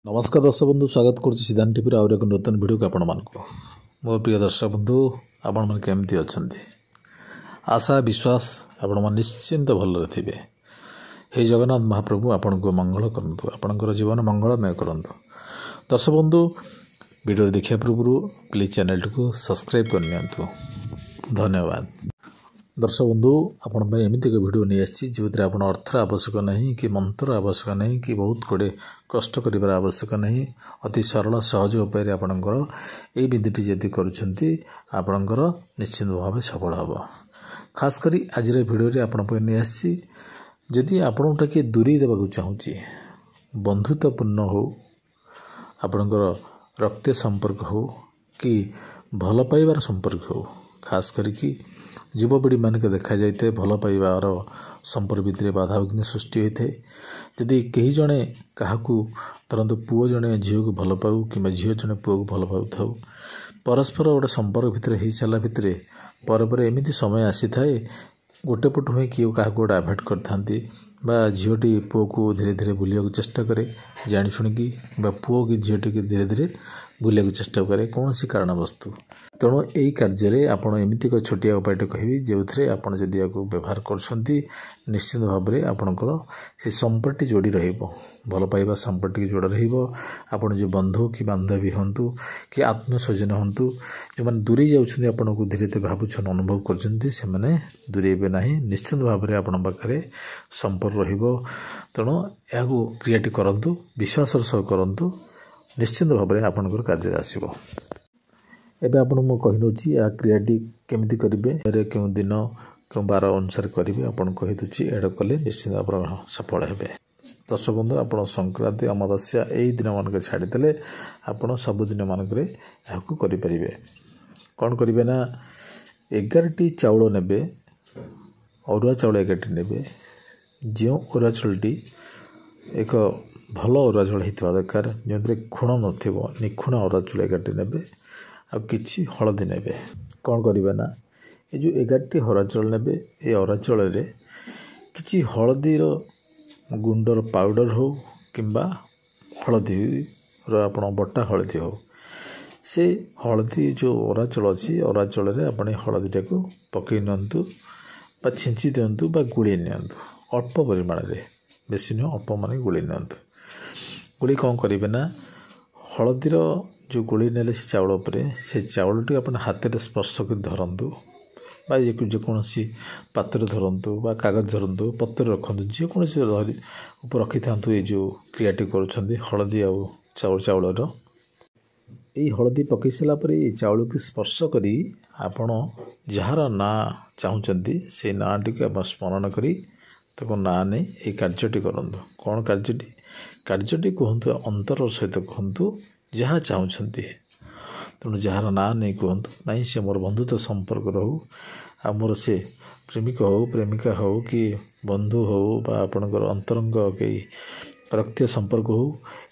नमस्कार दर्शक बंधु स्वागत करुच्ची सिद्धांत टीवी आउर एक नूतन वीडियो को आपण मानक मो प्रिय दर्शक बंधु आपण मन केमती अछंती आशा विश्वास आपण मन निश्चिंत भल थे हे जगन्नाथ महाप्रभु आपण को मंगल करंतु आपणकर जीवन मंगलमय करंतु। दर्शक बंधु वीडियो देखिया पूर्व प्लीज चैनल को सब्सक्राइब करनियंतु धन्यवाद। दर्शक बंधु आपण एमती एक वीडियो नहीं आसी जो आप अर्थर आवश्यक नहीं कि मंत्र आवश्यक नहीं कि बहुत गुड़े कष्ट कर आवश्यक नहीं अति सरल सहज उपाय आपणकर ये विधिटी जदि करपणकर निश्चित भाव सफल हम। खास करी आज भिडियो आपण नहीं आसी जदि आपण किए दूरी देवाक चाहूँगी बंधुतापूर्ण हो आपणकर रक्त संपर्क हो कि भल पाइबार संपर्क हो खास करी युवपीढ़ी मान के देखा जाए भल पाइबार संपर्क भितर बाधा विघ्न सृष्टि होता है। जदि कहीं जड़े क्या धरतु पुओ जड़े झील को भल पाऊ कि झील जड़े पुओ को भल पाऊ था परस्पर गोटे संपर्क भितर हो सारा भितर पर एमती समय आसी थाए गोटे पटु हुए किए क्या गोटे आभेट कर झीटी पुओ को धीरे धीरे भूलिया चेष्टा करे जानी शुणिकी पुओ की झीटी की धीरे धीरे भूलिया चेष्टा करे कौन सी कारण वस्तु तेणु यही कार्य आपड़ एमती एक छोटिया उपायटे कहि जो थे आप जदि व्यवहार कर निश्चित भाव में आपणकर से संपर्क जोड़ी भल पाइबा संपर्क जोड़ रहा जो बंधु कि बांधवी हूँ कि आत्मस्वजन हूँ जो मैंने दूरी जाऊँ आपन को धीरे धीरे भावुन अनुभव कर दूरेबे ना निश्चित भाव में आपण पाखे संपर्क तेणु यह क्रियाटी करूँ विश्वासर सह करूँ निश्चित भाव में आपंकर कार्य आसो। एबे आपन मु कहिनोची या क्रियाटी केमिति करिवे क्यों दिन क्यों बार अनुसार करेंगे आपन कहि दुची एड कले निश्चित आप सफल हेबे। दर्शक बंधु आपन संक्रांति अमावास्या एई दिन मानक छाड़ी देले आपन सब दिन मानक याकू करि परिबे। कोन करिवे ना 11टी चाउल नेबे अरुआ चाउल 11टी नेबे जो अरुआ चाउलटी एक भल अरुआ चाउल होइतबा दरकार जो खुण नथिबो निखुण अरुआ चाउल 11टी नेबे आ किछि हलदी नेबे। कौन करिवे ना ये जो 11टी हरा चाउल नेबे ये हरा चाउल रे किछि हलदीर गुंडर पाउडर हो किंबा हलदी रो आपण बटा हलदी हो से हलदी जो अरा चाउल अछि अरा चाउल रे आपण हलदीटा को पकई नियंतु बा छिंची दियंतु बा गुळी नियंतु अल्प परिमाण रे बेसी न अल्प माने गुळी नियंतु। गुळी कौन करिवे ना हलदीर जो गोली नेले से चाउल उपरे से चाउलटी अपन हाथ में स्पर्श कर धरतु जेकोसी पात्र धरतु कागज धरतु पत्र रखु जेकोसी ऊपर रखी था ये जो क्रियाटी कर हलदी आ चाउलर यही हलदी पकई सारापर ये चाउल को स्पर्श करी आपण जार ना चाहते से ना टी आप स्मरण करी ताको ना नहीं ये कार्यटी करूँ कौन कार्यटी कहतु अंतर सहित कहतु जहाँ चाहते तेणु जार ना नहीं कहतु ना से मोर बंधुत्व संपर्क रहू आ मोर से प्रेमिक हो प्रेमिका हो कि बंधु हो बा आपणकर अंतरंग कई रक्त संपर्क हो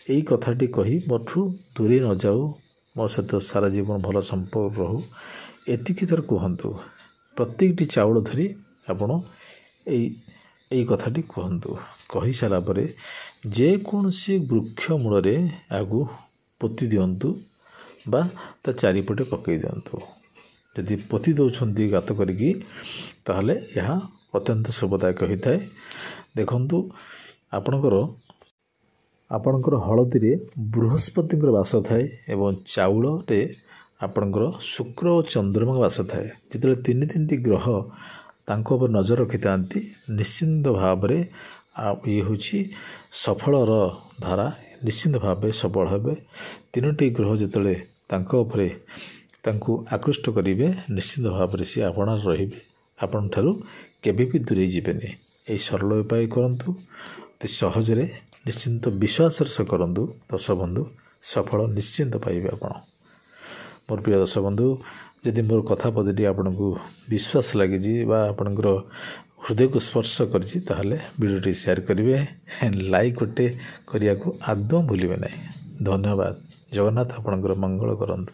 यही कथाटी कही मोठू दूरी न जाऊ मो सहित सारा जीवन भल संपर्क रहू एतिकी थर कहतु प्रत्येकटी चाउल धरी आपण यही कथाटी कहतु कही सारा परे जेकोसी वृक्ष मूल आगु पोती दिंतु बा ता चारिपटे पकई दिंतु जदि पोती दौरान गात करी ताहले यह अत्यंत शुभदायक होता है। देखंतु आपणकर हलदी रे बृहस्पति वास थाए एवं चाउल रे आपणकर शुक्र और चंद्रमा वास थाए जिते तीन टी ग्रह तांको पर नजर रखी था निश्चिंत भाव में ये हूँ सफलर धारा निश्चित भाव सबल हे तीनोटी ग्रह जिते आकृष्ट करेंगे निश्चित भाव में सी आपण रे आपण केबे भी दूरे जीवेनि यही सरल उपाय करूँ सहजरे निश्चिंत विश्वास से करूँ दर्शक बंधु सफल निश्चिंत पाइबे आपण। मोर प्रिय दर्शक बंधु जदि मोर कथा पद्धति आपन को विश्वास लगी आपणकर हृदय को स्पर्श करछि ताहले वीडियो शेयर करेंगे लाइक गोटे करिया को आदौ भूलिबे नहीं। धन्यवाद। जगन्नाथ आपणकर मंगल करंतु।